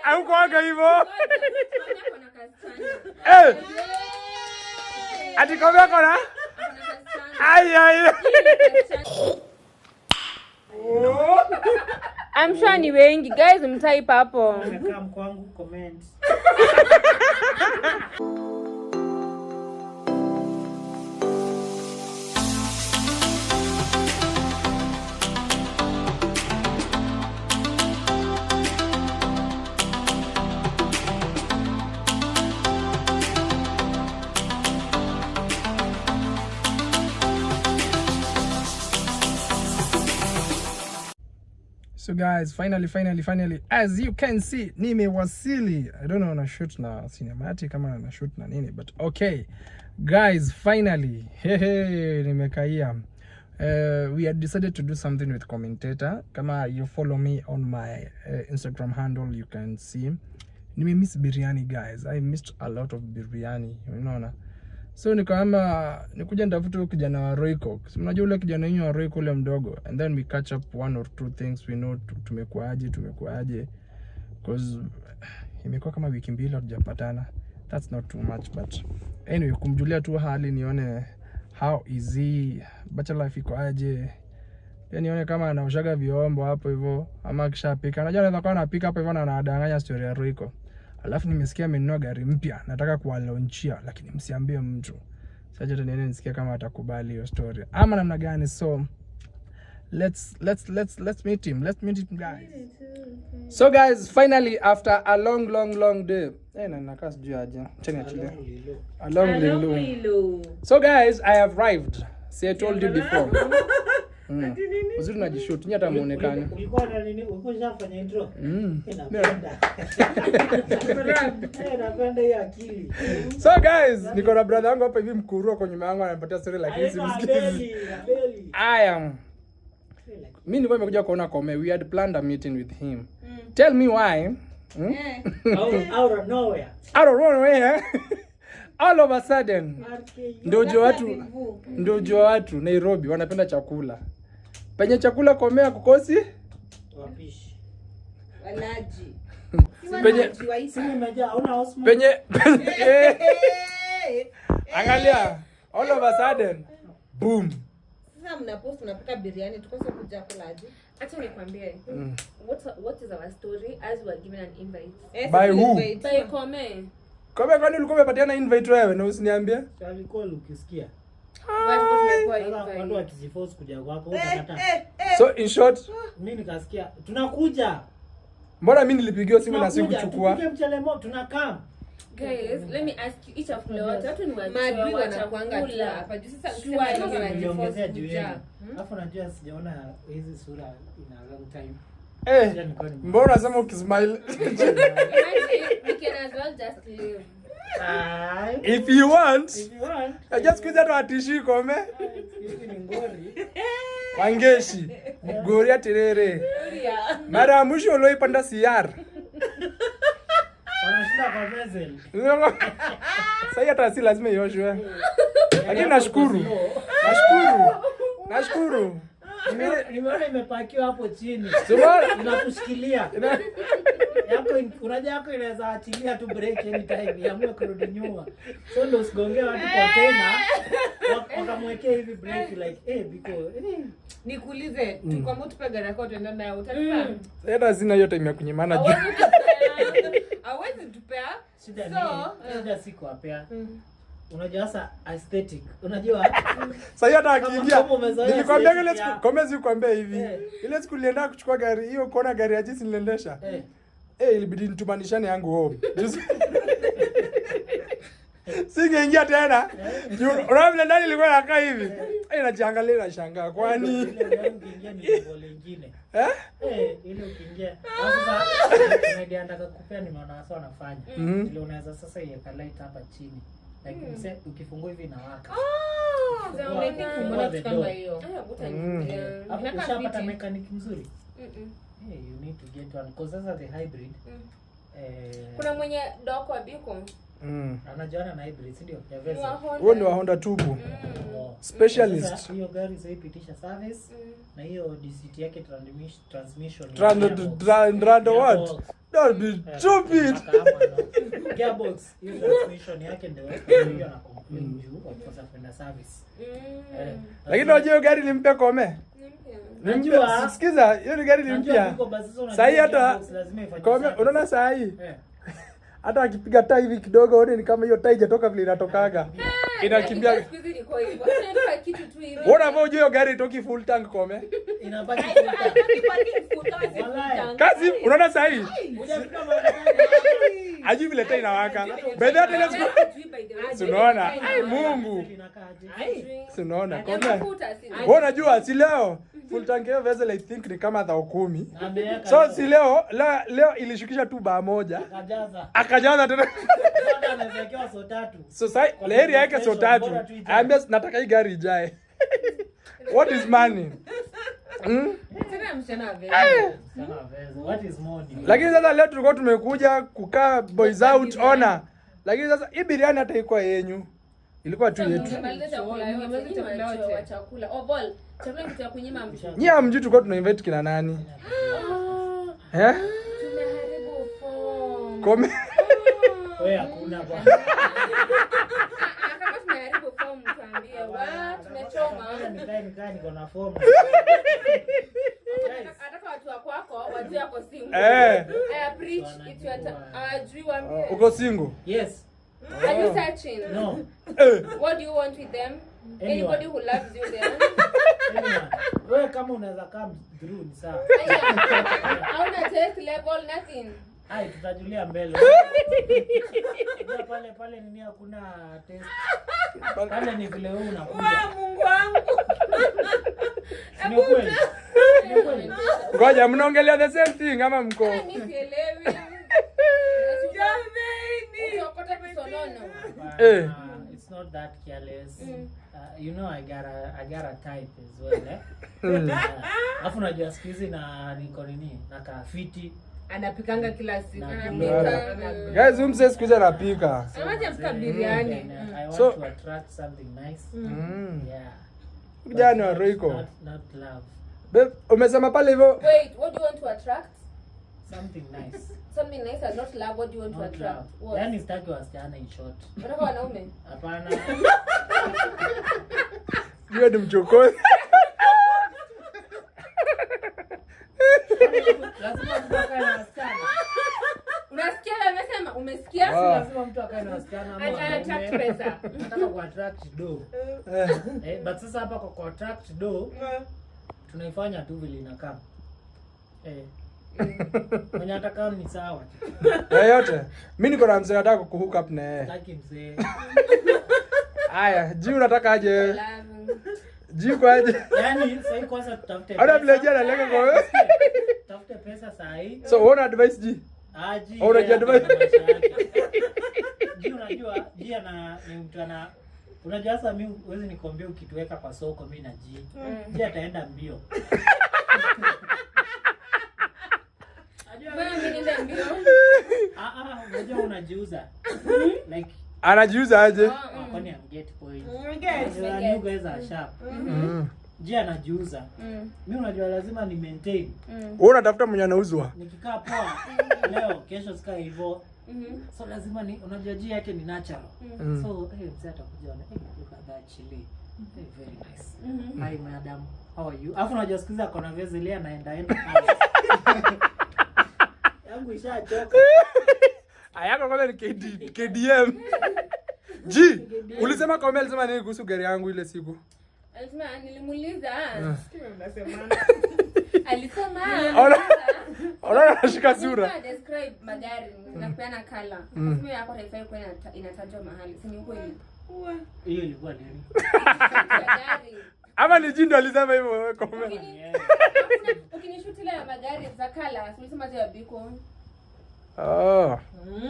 Au kwa hivyo. Eh. Ati kwa kona? Ai. I'm sure ni wengi guys mtype hapo. Nakaa mkwangu comment. So guys, finally, as you can see, nimewasili. I don't know na shoot na cinematic kama na shoot na nini, but okay. Guys, finally, nimekaia. We had decided to do something with commentator. Kama you follow me on my Instagram handle, you can see. Nimemiss biryani guys. I missed a lot of biryani, unaona. So nikaamba nikuja ndafuta kijana wa Royco. So mnajua ule kijana yenu wa Royco ule mdogo, and then we catch up one or two things we know tumekuaje because imekuwa kama wiki mbili hatujapatana. That's not too much, but anyway kumjulia tu hali nione how is he, bachelor life iko aje. Pia nione kama anaoshaga vyombo hapo hivyo ama kishapika. Unajua anaweza kuwa anapika hapo hivyo na anadanganya story ya Royco. Alafu nimesikia amenunua gari mpya, nataka kuwalaunchia lakini msiambie mtu. Sasa hata nisikia kama atakubali hiyo story. Ama namna gani? So let's meet him. Let's meet him guys. So guys, finally after a long day. Na nakaa sijui aje. Cheni achile. A long day. So guys, I have arrived. See, I told you before. Uzuri najishoot, nyata muonekane. Ulikuwa na nini? Ulikuwa unafanya intro? Napenda. Napenda hiyo akili. So guys, niko na brother wangu hapa hivi mkurua kwa nyuma yangu ananipatia story lakini simsikizi. Mimi nilikuwa nimekuja kuona Kome. We had planned a meeting with him. Tell me why. Out of nowhere. All of a sudden. Ndio watu Nairobi wanapenda chakula. Penye chakula Komea kukosi? Wapishi. Walaji. Penye angalia, all of a sudden boom. Sasa mnapost unapika biryani tukose kuja kulaji. Acha nikwambie. What is our story as we are given an invite? By who? By Kome. Kome, kwani ulikuwa umepatiana invite wewe na usiniambie? Alikuwa ukisikia. Watu wakijiforce kuja kwako utakataa. So in short, mimi nikasikia tunakuja. Mbona mimi nilipigiwa simu na sikuchukua? Tupige mchele moto tunakaa. Guys, let me ask you each of you watu ni maadui wanakuanga tu hapa. Juu sasa sema niongezea juu yenu. Alafu najua sijaona hizi sura ina long time. Mbona unasema ukismile? We can as well just live. If you want. Just kuja tu atishi Kome. Hizi ni ngori. Wangeshi. Ngori ya terere. Mara mwisho ulioipanda CR. Wanashinda kwa vessel. Sasa hata si lazima ioshwe. Lakini nashukuru. Nimeona imepakiwa hapo chini. Inakushikilia. Yako inaweza achilia tu break anytime. Iamue kurudi nyuma. So ndio usigongee watu kwa tena. Wakamwekea hivi break like because nikuulize tukwambia tupe gari yako tuende nayo utatupa. Hata sina hiyo time ya kunyimana juu. Hawezi tupea. Shida siko hapa. Unajua sasa aesthetic. Unajua? Sasa hata akiingia. Nilikwambia ile siku Kome sikwambia hivi. Ile siku nilienda kuchukua gari hiyo kuona gari ya jinsi niliendesha. Ilibidi nitumanishane yangu home. Singeingia tena. Unaona ndani ilikuwa inakaa hivi. Najiangalia na shangaa. Kwani ukiingia ni level nyingine. Ile ukiingia. Sasa media anataka kupea ni maana sasa wanafanya. Ile unaweza sasa iweka light hapa chini. Like ukifungua hivi inawaka. Sasa unaifungua kama hiyo. Hapo ushapata mechanic mzuri. You need to get one because sasa the hybrid. Kuna mwenye doko abiko. Anajuana na hybrid ndio ya Ni Vesel. wa Honda. Huo ni wa Honda tubu. Specialist. Sasa hiyo gari sasa ipitisha service na hiyo DCT yake transmission. Rando what? Don't be stupid. Gearbox hiyo transmission yake ndio hiyo na complain juu wakosa kwenda service. Lakini unajua gari limpe kome. Najua. Sikiza, hiyo ni gari limpya. Sasa hii hata kome unaona saa hii? Hata akipiga taa hivi kidogo one ni kama hiyo taa haijatoka vile inatokaga. Inakimbia. Siku hizi iko hivyo. Unataka kitu tu hivi. Unaona hapo hiyo gari itoki full tank kome. Inabaki full tank. Kazi unaona saa hii? Aji vile taa inawaka. Baada hata ile tunaona. Ai Mungu. Tunaona kome. Wewe unajua si leo full tank hiyo Vesel I think ni kama 10,000. So si leo leo ilishukisha tu baa moja. Akajaza tena. Anawekewa so 3. So sasa leheri yake so 3. Ambia nataka hii gari ijae. What is money? Tena mshana vile. What is money? Lakini sasa leo tulikuwa tumekuja kukaa boys out ona. Lakini sasa hii biriani hata iko yenyu. Ilikuwa tu yetu. Chakula. Oval. Chakula kitu ya kunyima mtu. Nyie hamjui tulikuwa tuna invite kina nani? Eh? Tumeharibu form. Kome. Wewe hakuna bwana. Kama tumeharibu form tuambie. Tumechoma. Nikaa niko na form. Ataka watu wa kwako wajue yako single. Eh. I preach it your ajui waambie. Uko single? Yes. Are you searching? No. What do you want with them? Anybody who loves you there. Wewe kama unaweza come through ni sawa. Hauna test level nothing. Hai tutajulia mbele. Pale nini hakuna test. Pale ni vile wewe unakuja. Mungu wangu. Ni kweli. Ni kweli. Ngoja mnaongelea the same thing ama mko? Mimi sielewi. Jamani. Ukokota kisonono. It's not that careless. You know I got a type as well. Alafu najua siku hizi na niko nini? Na kafiti. Anapikanga kila siku. Guys, umse siku hizi anapika. Anaje mpika biriani. I want to attract something nice. Yeah. Kijana wa Royco. Not love. Babe, umesema pale hivyo. Wait, what do you want to attract? Something nice. Something nice and not love. What do you want to Not attract? love. What? Yaani sitaki wasichana in short. Unataka wanaume? Hapana. Yeye ni mchokozi. Lazima mtu akae na wasichana. Unasikia amesema? Umesikia? Lazima mtu akae na wasichana ama Attract pesa. nataka ku attract do. But sasa hapa kwa attract do tunaifanya tu vile inakaa. Mwenye atakaa ni sawa. Yote. Mimi niko na mzee nataka kuhook up na yeye. Nataki mzee. Haya, ji unataka aje wewe? Ji kwa aje? Yaani sasa kwanza tutafute. Hata vile jana lenga kwa wewe. Tutafute pesa saa hii. So what advice ji? Ji. Unajua advice? Ji unajua, ji ni mtu ana unajua sasa mimi huwezi nikwambia ukituweka kwa soko mimi na ji. Ji ataenda mbio. Wewe mimi nenda mbio. Unajua unajiuza. Like Anajiuza aje? kwani am get point. Get. You guys are sharp. Je, anajiuza. Mimi unajua lazima ni maintain. Wewe unatafuta mwenye anauzwa. Nikikaa poa leo kesho sikaa hivyo. So lazima ni unajua ji yake ni natural. So mzee atakuja na look at that chili. Very nice. Hi madam, how are you? Afu unajua sikiza kona Vesel anaenda. Yangu ishachoka. Ayako kama ni KDM. Ji, ulisema kwa mimi alisema nini kuhusu gari yangu ile siku? Alisema nilimuuliza. Unasemana. Alisema. Ona anashika sura. Describe magari na kupeana color. Mimi hapo haifai kwa inatajwa mahali. Si ni kweli? Hiyo ilikuwa nini? Magari. Ama ni Ji ndo alisema hivyo wewe kwa mimi. Ukinishutile ya magari za color, ulisema ya Biko.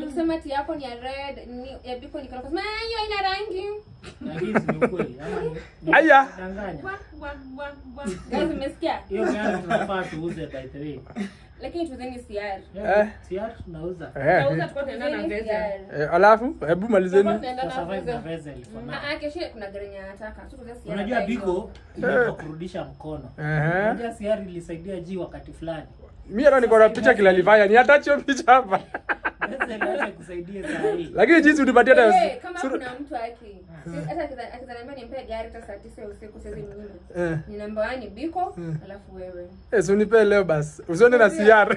Ukisema ati yako ni ya red, ni ya Biko ni color. Hiyo ina rangi. Lakini ni kweli. Aya. Danganya. Guys, umesikia? Hiyo gari tunafaa tuuze by the way. Lakini tuzeni CR. CR tunauza. Tunauza tuko tunaenda na Vezel. Alafu hebu malizeni. Survive na Vezel for now. Kesho kuna gari yenye anataka. Sio tuze CR. Unajua Biko ndio kurudisha mkono. Unajua CR ilisaidia G wakati fulani. Mimi hata niko na picha kila livaya. Ni hata hiyo picha hapa. Vezel kusaidia zaidi. Lakini jinsi unipatia hata kama kuna mtu aki. Hata akizaniambia nimpe gari hata saa 9 usiku siwezi mnyima. Ni namba 1 Biko, alafu wewe. Si unipe leo basi. Usione na CR.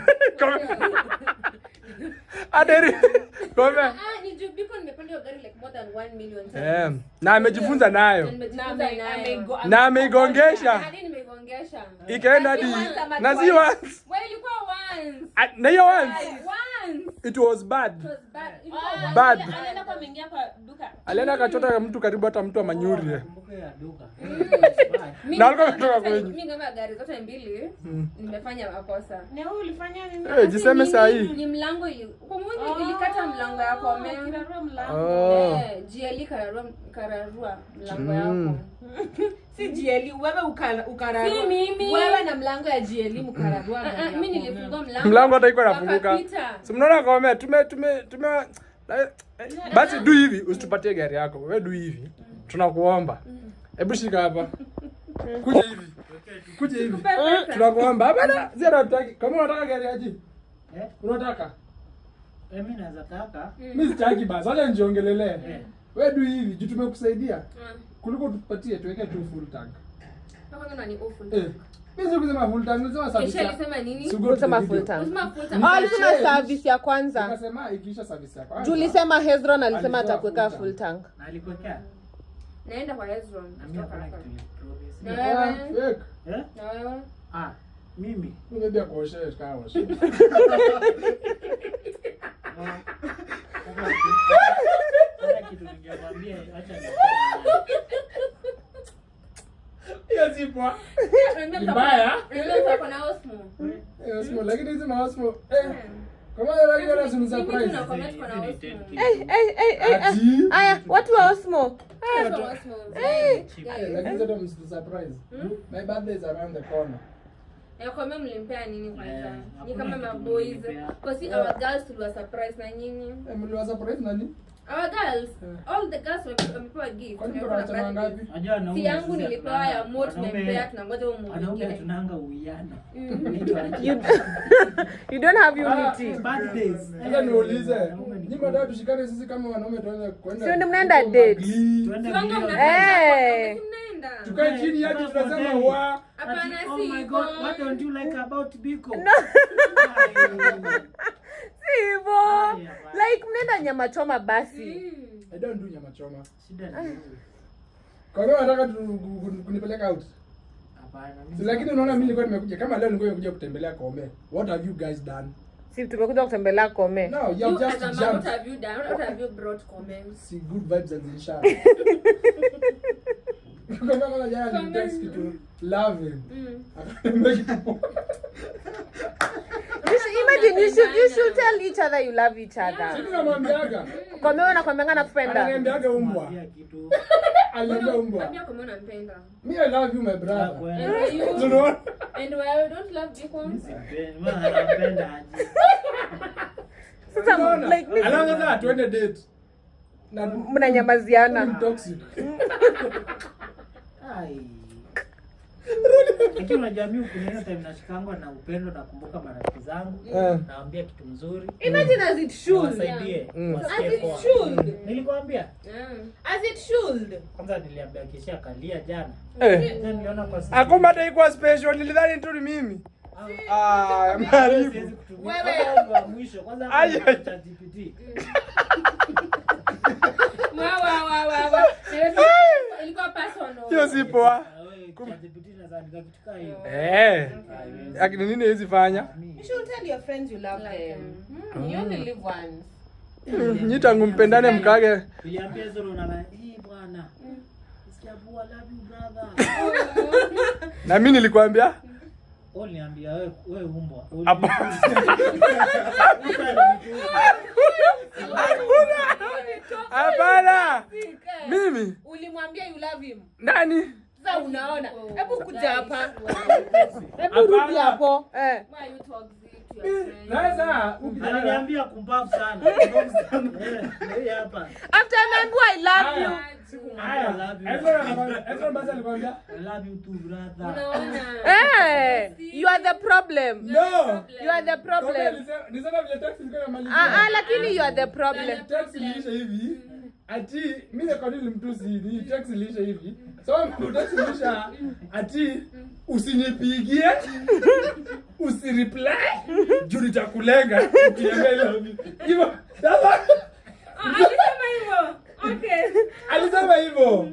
Aderi. Kome. Ni juu Biko nimepanda hiyo gari like more than 1 million times. Na amejifunza nayo. Na ameigongesha. Hadi nimeigongesha. Ikaenda hadi na si once. Wewe ilikuwa once. Na hiyo once. Once. It was bad. It was bad. Bad. Alienda kwa mengia kwa duka. Alienda akachota mtu karibu hata mtu wa Manyuri. Kumbuka ya duka. Na alikuwa kutoka kwenye. Mimi kama gari zote mbili nimefanya makosa. Na wewe ulifanya nini? Jiseme saa hii. Ni mlango kwa mwingi ilikata mlango yako Kararua mlango. GL kararua mlango yako. Si GL wewe ukararua. Si mimi. Wewe na mlango ya GL mkararua. Mimi nilifunga mlango. Mlango hata iko inafunguka. Si mnaona kama tume basi du hivi usitupatie gari yako. Wewe du hivi. Tunakuomba. Hebu shika hapa. Kuja hivi. Kuja hivi. Tunakuomba. Hapana, zero tutaki. Kama unataka gari aje? Unataka? Mimi naweza taka. Mimi sitaki basi. Acha njiongelelee. Wewe du hivi, juu tumekusaidia. Kuliko tupatie tuweke tu full tank. Kama ngana ni full tank. Mimi sikuzema full tank, nilisema service. Kisha alisema nini? Sema full tank. Usema full tank. Alisema service ya kwanza. Akasema ikiisha service ya kwanza. Julisema Hezron alisema atakuweka full tank. Na alikuwekea. Naenda kwa Hezron. Na wewe? Na wewe? Mimi. Ungebia kuosha kawa. Kitu ningewaambia acha Sipo. Mbaya. Ndio kwa na Osmo. Osmo lakini hizi ma Osmo kama yeye anasema surprise. Aya, watu wa Osmo. Lakini zote msitu surprise. My birthday is around the corner. Kwa mimi mlimpea nini kwanza? Ni kama ma boys. Kwa si our girls tuliwa surprise na nyinyi. Mliwa surprise nani? Our girls, all the girls wamepewa gift. Kwani kuna chama ngapi? Si yangu nilipewa ya moto tumempea tunangoja huo mwingine. Anaomba tunanga uwiano. You don't have unity. Birthdays. Sasa niulize. Nyinyi mnataka tushikane sisi kama wanaume tuanze kwenda. Sio ndio mnaenda date? Tuende mnaenda. Tukae chini hadi tunasema wa. Hapana si. Oh my God, what don't you like about Biko? Sivo. Like mnaenda nyama choma basi. I don't do nyama choma. Shida ni kwa hiyo nataka kunipeleka out. hapana. Lakini unaona mimi nilikuwa nimekuja kama leo nilikuwa nimekuja kutembelea Kome. What have you guys done? Si tumekuja kutembelea Kome. No, you have just jumped. What have you done? What have you brought comments? See good vibes and inshallah. Kama jana ni text kitu love him. Imagine you should tell each other you love each other. Sisi tunamwambiaga. Kome unakwambia nakupenda. Ananiambiaga umbwa. Aliambia umbwa. Ambia Kome unampenda. Me I love you my brother. And why don't love Biko? Sasa like me. Alafu tuende date. Na mnanyamaziana. Toxic. Ai. Lakini unajua mimi kuna time nashikangwa na upendo na kumbuka marafiki zangu. Naambia kitu mzuri. Imagine as it should. Wasaidie. As it should. Nilikwambia? As it should. Kwanza niliambia kisha kalia jana. Niliona kwa sisi. Akoma taikuwa special nilidhani tu ni mimi. Maribu. Wewe wa mwisho kwanza kwa GPT. Wa. Ilikuwa personal. Hiyo si poa. Akini nini hizi fanya? You should tell your friends you love them. You only live once. Nyi tangu mpendane mkage. Niliambia Zoro na hii bwana. Sikiabua love you brother. Na mimi nilikwambia? Niambia wewe umbwa. Hapana. Mimi? Ulimwambia you love him. Nani? Sasa unaona. Hebu kuja hapa. Hebu rudi hapo. Why you toxic? Sasa Aliniambia kumbavu sana. Hapa. After ameambiwa I love you. I love you. Ezra basi alikwambia I love you too, brother. Eh, you are the problem. no. You are the problem. Nisema vile taxi ilikuwa inamalizia. Lakini you are the problem. Taxi iliisha hivi. Ati mimi kwa nini mtusi hivi? Taxi iliisha hivi. So taxi iliisha ati usinipigie. Usireply. Juu nitakulenga ukiambia hivyo. Sasa Alisema hivyo. Okay. alisema hivyo.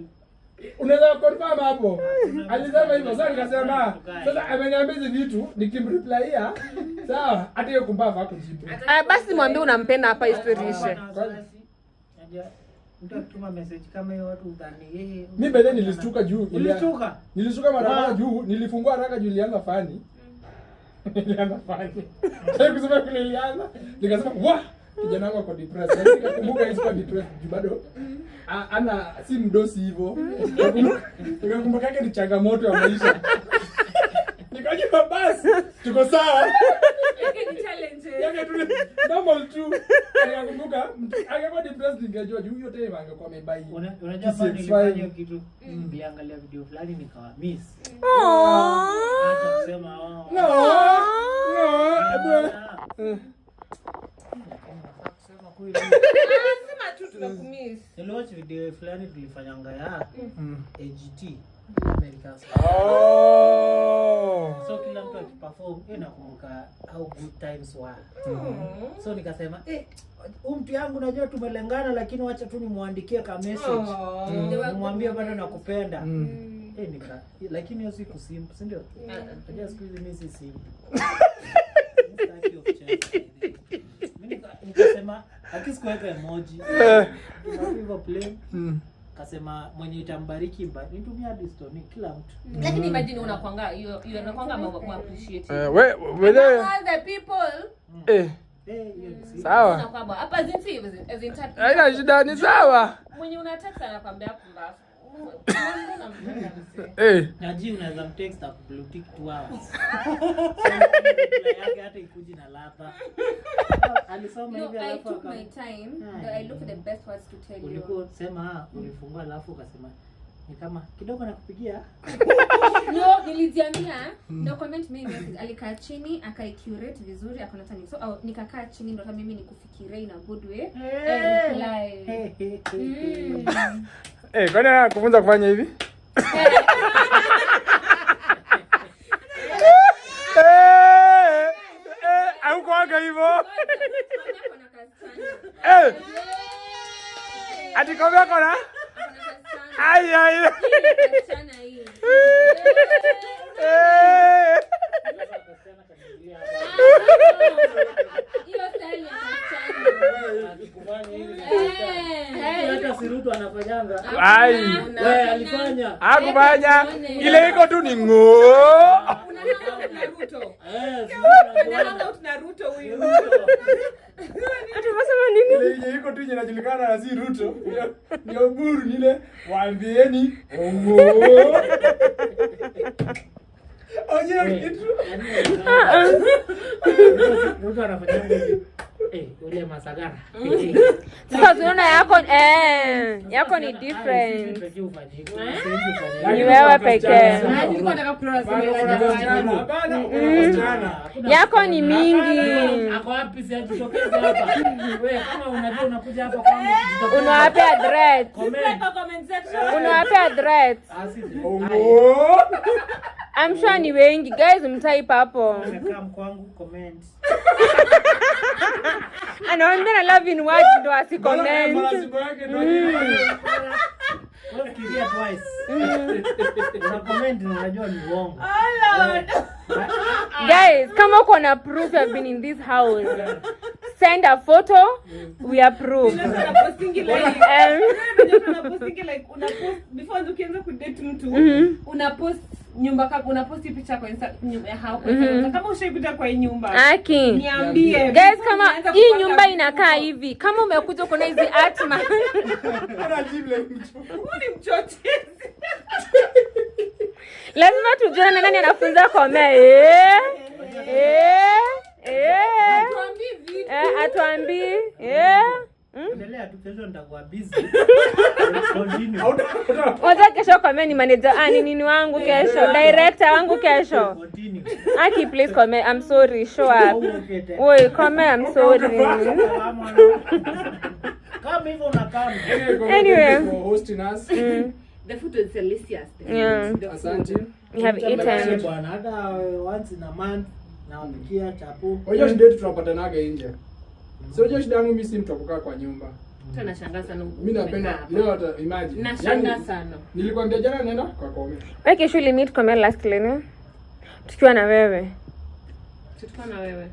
Unaweza confirm hapo. Alisema hivyo. Sasa nikasema sasa ameniambia hizi vitu nikimreplyia sawa hata hiyo kumbavu hakujibu. Basi mwambie unampenda hapa istorishe. Mtatuma message kama hiyo watu udhani yeye. Mimi baadaye nilistuka juu. Nilistuka. Nilistuka mara moja juu, nilifungua haraka juu ilianza fani. Ilianza fani. Sasa kusema kile ilianza, nikasema, "Wah, kijana wangu ako depressed." Nikakumbuka hizo depressed juu bado. Ana si mdosi hivyo. Nikakumbuka yake ni changamoto ya maisha. Nikajua basi tuko sawa. Yake ni challenge. Yake tu normal tu. Nikakumbuka angekuwa depressed ningejua juu hiyo time angekuwa amebai. Unajua bado nilifanya kitu. Niliangalia video fulani nikawa miss. Acha kusema No. Sema kweli. Sema tu tunakumiss. Niliwatch video fulani tulifanyanga ya AGT America. So kila mtu akiperform nakumbuka how good times were. So nikasema huyu mtu yangu najua tumelengana lakini wacha tu nimwandikie ka message. Nimwambie bado nakupenda. Lakini hiyo siku simple, si ndio? Unajua siku hizi mimi si simple. Mimi nikasema akisikuweka emoji. Hivyo plain. Kasema mwenye itambariki nitumia distoni kila mtu. Lakini imagine unakwanga hiyo unakwanga appreciate. All the people. Sawa. Unakwamba hapa zinsi as in type. Haina shida ni sawa. Mwenye unataka anakuambia kumbafu. Naji unaweza mtext up blue tick 2 hours. Yake hata ikuji na ladha. Alisoma hivi I took my time. I looked for the best words to tell you. Ulikuwa sema ulifungua alafu ukasema ni kama kidogo nakupigia. No, nilijiambia no comment mimi message alikaa chini akaicurate vizuri akaona tani. So nikakaa chini ndo hata mimi nikufikiria in a good way and reply. Kwani anakufunza kufanya hivi? Au kwaga hivyo? Ati kwa kona? Ai. Hata Siruto anafanyanga. Ai. Wewe alifanya. Hakufanya. Ile iko tu ni ngo. Naruto huyu. Atasema nini? Ile iko tu inajulikana na si Ruto. Ni Oburu nile waambieni ngo. Oje kitu. Ruto anafanyanga hivi. Ule Masagara. Sasa tunaona yako ni different. Ni wewe pekee. Yako ni mingi. Ako wapi si atutokeze hapa? Wewe kama unajua unakuja hapa kwangu Unawapea threat. Unawapea threat. I'm sure ni wengi guys mtype hapo. Come kwangu comment. Anaona love in words ndo asicomment. Fikiria twice. Una comment unajua ni uongo. Guys, kama uko na proof you have been in this house, send a photo, we approve. Before ukianza kudate mtu, unapost nyumba kama unapost picha kwa Instagram hapo. Kama ushaipita kwa hii nyumba. Aki. Niambie. Guys, kama hii nyumba inakaa hivi, kama umekuja kuna hizi atma. Ni mchochezi. Lazima tujue nani anafunza komea. Atuambii. Endelea tu, kesho nitakuwa busy. Continue. Wacha kesho comment ni manager. Ni nini wangu kesho? Director wangu kesho. Continue. Aki please comment. I'm sorry. Show up. Oi, comment. I'm sorry. Kama hivyo unakaa. Anyway. For hosting us. The food is delicious. Yeah. Asante. We have eaten. Bwana, hata once in a month nawapikia chapo. Unajua shida yetu tunapatanaga nje. Sio unajua shida yangu mimi si mtu wa kukaa kwa nyumba. Tunashangaa sana. Mimi napenda leo hata imagine. Nashangaa sana. Nilikwambia jana naenda kwa Kome. Wewe kesho limit comment last lini? Tukiwa na wewe. Tukiwa na wewe.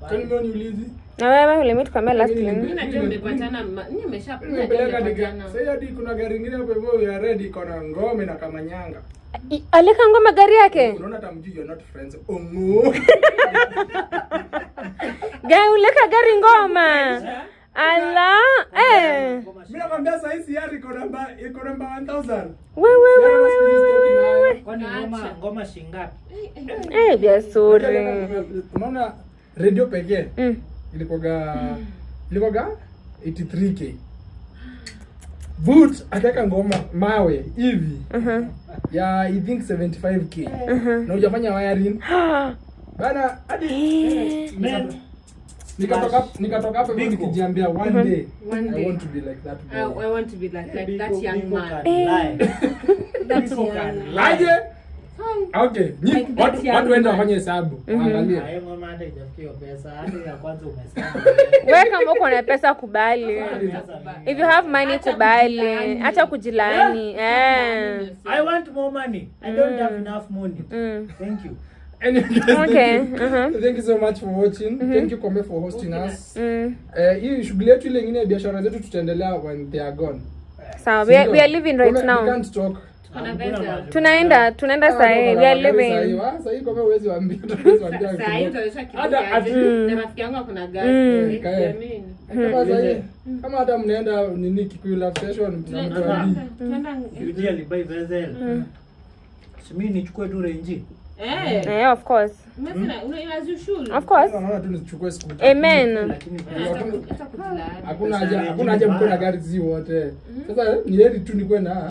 Kwani mbona niulizi? Na wewe limit comment last lini? Mimi najua mmepatana, mimi nimepeleka sasa hadi kuna gari nyingine hapo hivyo ya red iko na ngome na kamanyanga. Alika ngoma gari yake? Unaona hata mjui you're not friends. Ongo. Gari uleka gari ngoma. Ala, Mimi nakwambia sasa hizi yari iko namba 1000. Wewe. Kwani ngoma shingapi? Bia sorry. Unaona radio pekee ilikoga 83k. Boot akaka ngoma mawe hivi ya I think 75k. Na hujafanya wiring bana hadi nikatoka hapo nikijiambia one day I want to be like that boy. I want to be like that young man. That young man. Aje? Okay, watu wenda wafanye hesabu. Angalia. Hayo ngoma hata ijafikia pesa, hata ya kwanza umesema. Wewe kama uko na pesa kubali. If you have money kubali, acha kujilaani. I want more money. I don't have enough money. Thank you. Okay. Thank you so much for watching. Thank you Kome for hosting us. Hii shughuli yetu ile nyingine ya biashara zetu tutaendelea when they are gone. So we are living right now. We can't talk. Tunaenda sasa hivi. We are living. Sasa hivi Kome uwezi waambia, uwezi waambia. Sasa hivi utaisha kidogo. Na rafiki yangu kuna gari. Kama hata mnaenda nini Kikuyu Love Session na mtuambie. Yuji alibai vessel. Simi nichukue tu range. Of course. Of course. Naona tu nichukue siku. Amen. Hakuna haja mko na gari zi wote. Sasa ni heri tu nikuwe na.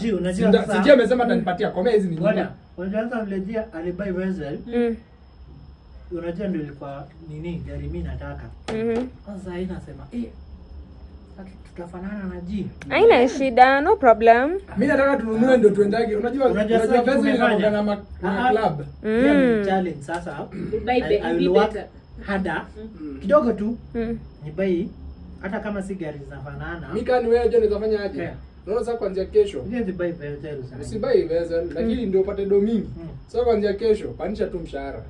Sijia amesema atanipatia Kome hizi ni nyingi. Unajua vile alibai vessel. Unajua ndio ilikuwa nini gari mimi nataka. Sasa inasema tutafanana na G. Haina shida, no problem. Mimi nataka tununue ndio tuendage. Unajua vessel inaenda na club. Challenge sasa. I will work harder. Kidogo tu. Ni bai hata kama si gari zinafanana. Mimi kani wewe je nitafanya aje? Unaona sasa kuanzia kesho. Ni bai vessel. Usibai vessel lakini ndio upate do mingi. Sasa kuanzia kesho panisha tu mshahara.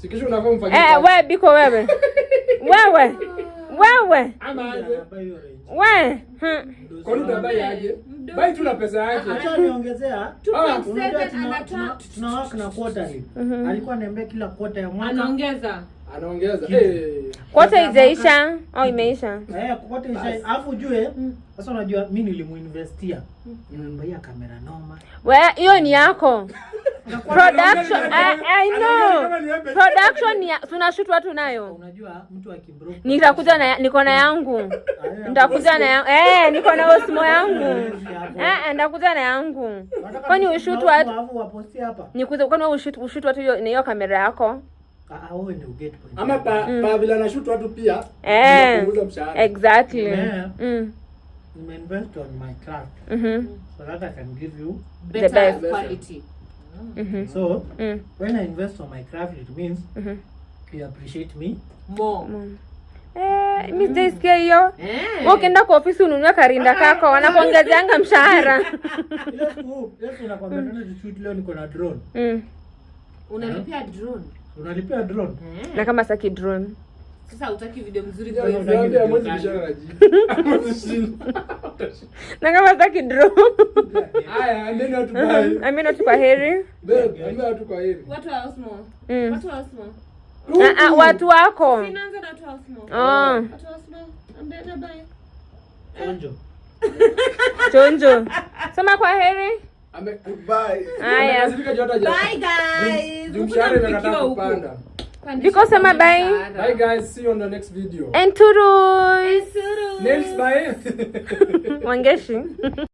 Si kesho unafaa mfanyie. Wewe biko wewe. Wewe. Ama aje? Wewe. Kwa nini utabai aje? Bai tu na pesa yake. Acha niongezea. Tunawaka na quarterly. Alikuwa ananiambia kila quarter ya mwaka Anaongeza. Quarter ijaisha au imeisha? Quarter ijaisha. Alafu ujue sasa unajua mimi nilimuinvestia. Nimembaia kamera noma. Wewe hiyo ni yako. Production I know. Production ni tunashoot watu nayo. Unajua mtu akibroke. Nitakuja na niko na yangu. Nitakuja na yangu. Niko na Osmo yangu. Nitakuja na yangu. Kwani ushoot watu? Alafu waposti hapa. Nikuze kwani ushoot watu hiyo kamera yako? Wewe ndio get point. Ama pa vile na shoot watu pia. Kupunguza mshahara. Exactly. Invest on my craft. So that I can give you better quality. So when I invest on my craft, it means you appreciate me more. Mimi sijasikia hiyo. Wewe ukienda kwa ofisi ununua karinda kako wanakuongezeanga mshahara. Leo unakwambia tena shoot leo niko na drone. Unalipia drone. Unalipia drone. Na kama saki drone. Sasa utaki video mzuri kwa hiyo mwezi mshahara ji. Na kama saki drone. Haya, ndio watu bai. Amina tu kwa heri. Ndio watu kwa heri. Watu wa Osmo. Watu wa Osmo. Watu wako. Sinaanza na watu wa Osmo. Watu wa Osmo. Ambia bye. Chonjo. Sema kwa heri. Bye. Haya. Bye guys. Mshahara imekata kupanda. Biko sema bye. Bye guys, see you on the next video. Enturus. Nails bye. Wangeshi.